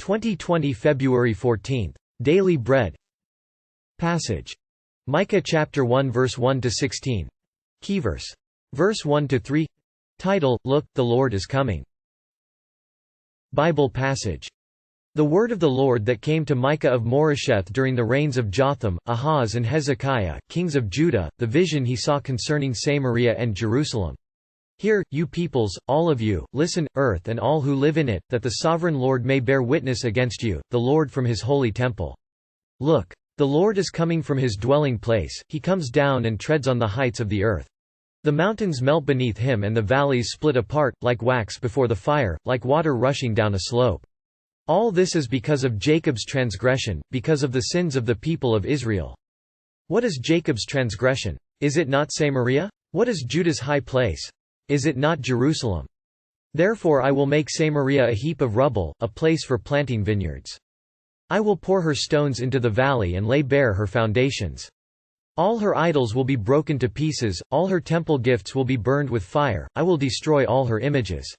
2020 February 14. Daily Bread Passage. Micah chapter 1 verse 1 to 16. Key verse. Verse 1 to 3. Title: Look, the Lord is coming. Bible passage. The word of the Lord that came to Micah of Moresheth during the reigns of Jotham, Ahaz and Hezekiah, kings of Judah, the vision he saw concerning Samaria and Jerusalem. Hear, you peoples, all of you, listen, earth and all who live in it, that the sovereign Lord may bear witness against you, the Lord from his holy temple. Look, the Lord is coming from his dwelling place, he comes down and treads on the heights of the earth. The mountains melt beneath him and the valleys split apart, like wax before the fire, like water rushing down a slope. All this is because of Jacob's transgression, because of the sins of the people of Israel. What is Jacob's transgression? Is it not Samaria? What is Judah's high place? Is it not Jerusalem? Therefore I will make Samaria a heap of rubble, a place for planting vineyards. I will pour her stones into the valley and lay bare her foundations. All her idols will be broken to pieces, all her temple gifts will be burned with fire, I will destroy all her images.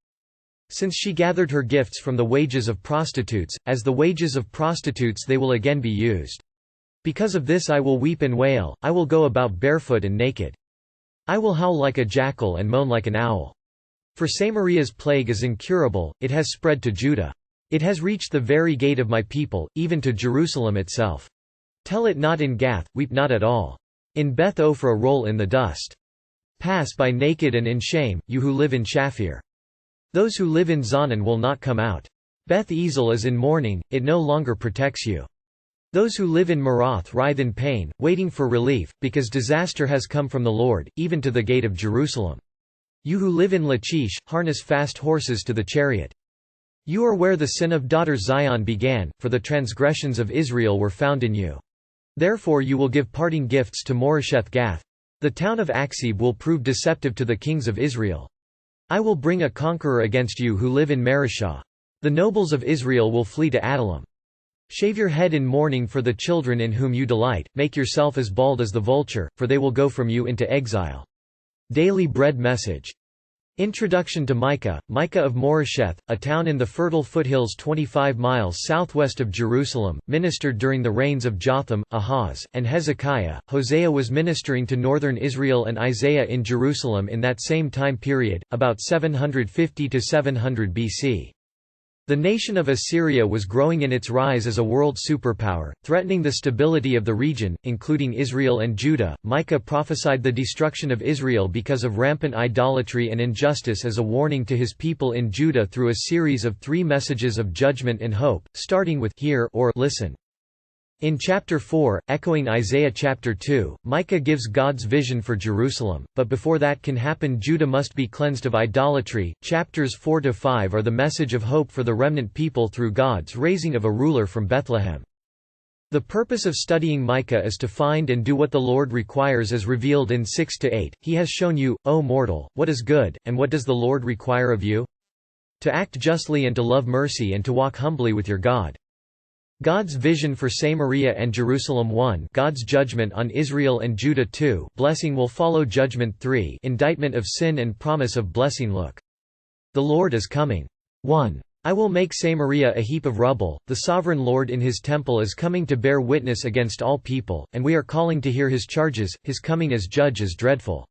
Since she gathered her gifts from the wages of prostitutes, as the wages of prostitutes they will again be used. Because of this I will weep and wail, I will go about barefoot and naked. I will howl like a jackal and moan like an owl. For Samaria's plague is incurable, it has spread to Judah. It has reached the very gate of my people, even to Jerusalem itself. Tell it not in Gath, weep not at all. In Beth Ophrah roll in the dust. Pass by naked and in shame, you who live in Shaphir. Those who live in Zonan will not come out. Beth Ezel is in mourning, it no longer protects you. Those who live in Marath writhe in pain, waiting for relief, because disaster has come from the Lord, even to the gate of Jerusalem. You who live in Lachish, harness fast horses to the chariot. You are where the sin of daughter Zion began, for the transgressions of Israel were found in you. Therefore you will give parting gifts to Moresheth Gath. The town of Aksib will prove deceptive to the kings of Israel. I will bring a conqueror against you who live in Mareshah. The nobles of Israel will flee to Adullam. Shave your head in mourning for the children in whom you delight, make yourself as bald as the vulture, for they will go from you into exile. Daily Bread Message. Introduction to Micah. Micah of Moresheth, a town in the fertile foothills 25 miles southwest of Jerusalem, ministered during the reigns of Jotham, Ahaz, and Hezekiah. Hosea was ministering to northern Israel and Isaiah in Jerusalem in that same time period, about 750 to 700 BC. The nation of Assyria was growing in its rise as a world superpower, threatening the stability of the region, including Israel and Judah. Micah prophesied the destruction of Israel because of rampant idolatry and injustice as a warning to his people in Judah through a series of 3 messages of judgment and hope, starting with hear or listen. In chapter 4, echoing Isaiah chapter 2, Micah gives God's vision for Jerusalem, but before that can happen Judah must be cleansed of idolatry. Chapters 4 to 5 are the message of hope for the remnant people through God's raising of a ruler from Bethlehem. The purpose of studying Micah is to find and do what the Lord requires as revealed in 6 to 8. He has shown you, O mortal, what is good, and what does the Lord require of you? To act justly and to love mercy and to walk humbly with your God. God's vision for Samaria and Jerusalem 1, God's judgment on Israel and Judah 2, blessing will follow judgment 3, indictment of sin and promise of blessing. Look, the Lord is coming. 1. I will make Samaria a heap of rubble, the sovereign Lord in his temple is coming to bear witness against all people, and we are calling to hear his charges, his coming as judge is dreadful.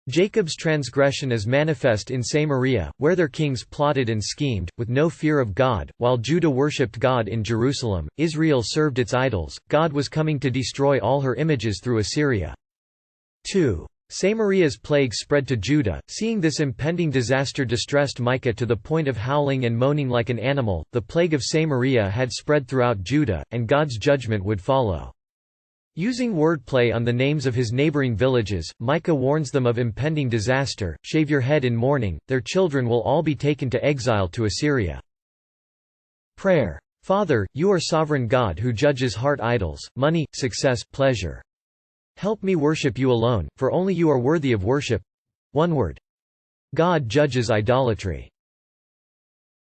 Jacob's transgression is manifest in Samaria, where their kings plotted and schemed, with no fear of God, while Judah worshipped God in Jerusalem, Israel served its idols, God was coming to destroy all her images through Assyria. 2. Samaria's plague spread to Judah, seeing this impending disaster distressed Micah to the point of howling and moaning like an animal. The plague of Samaria had spread throughout Judah, and God's judgment would follow. Using wordplay on the names of his neighboring villages, Micah warns them of impending disaster. Shave your head in mourning, their children will all be taken to exile to Assyria. Prayer. Father, you are sovereign God who judges heart idols, money, success, pleasure. Help me worship you alone, for only you are worthy of worship. One word. God judges idolatry.